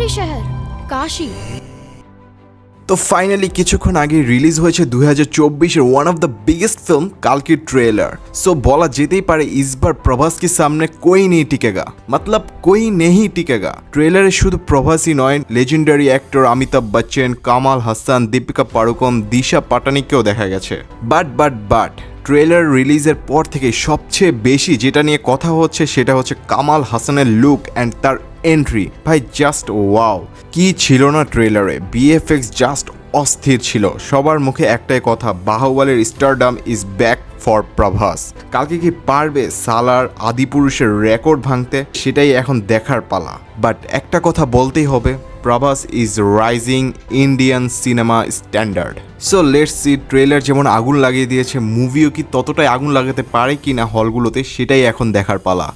आखिरी शहर काशी। তো ফাইনালি কিছুক্ষণ আগে রিলিজ হয়েছে 2024 এর one of the biggest film কালকির ট্রেলার। সো বলা যেতেই পারে इस बार प्रभास के सामने कोई नहीं टिकेगा, मतलब कोई नहीं टिकेगा। ট্রেলারে শুধু প্রভাসই নয়, লেজেন্ডারি অ্যাক্টর অমিতাভ বচ্চন, কামাল হাসান, দীপিকা পাড়ুকোন, দিশা পাটানিকেও দেখা গেছে। বাট ট্রেলার রিলিজের পর থেকে সবচেয়ে বেশি যেটা নিয়ে কথা হচ্ছে সেটা হচ্ছে কামাল হাসানের লুক অ্যান্ড তার এন্ট্রি। ভাই জাস্ট ওয়াও, কি ছিল না ট্রেলারে, বিএফএক্স জাস্ট অস্থির ছিল। সবার মুখে একটাই কথা, বাহুবলীর stardom is back for Prabhas. কালকে কি পারবে সালার আদিপুরুষের রেকর্ড ভাঙতে, সেটাই এখন দেখার পালা। বাট একটা কথা বলতেই হবে, Prabhas is rising Indian cinema standard. So let's see, trailer যেমন আগুন লাগিয়ে দিয়েছে, মুভিও কি ততটাই আগুন লাগাতে পারে কি না হলগুলোতে, সেটাই এখন দেখার পালা।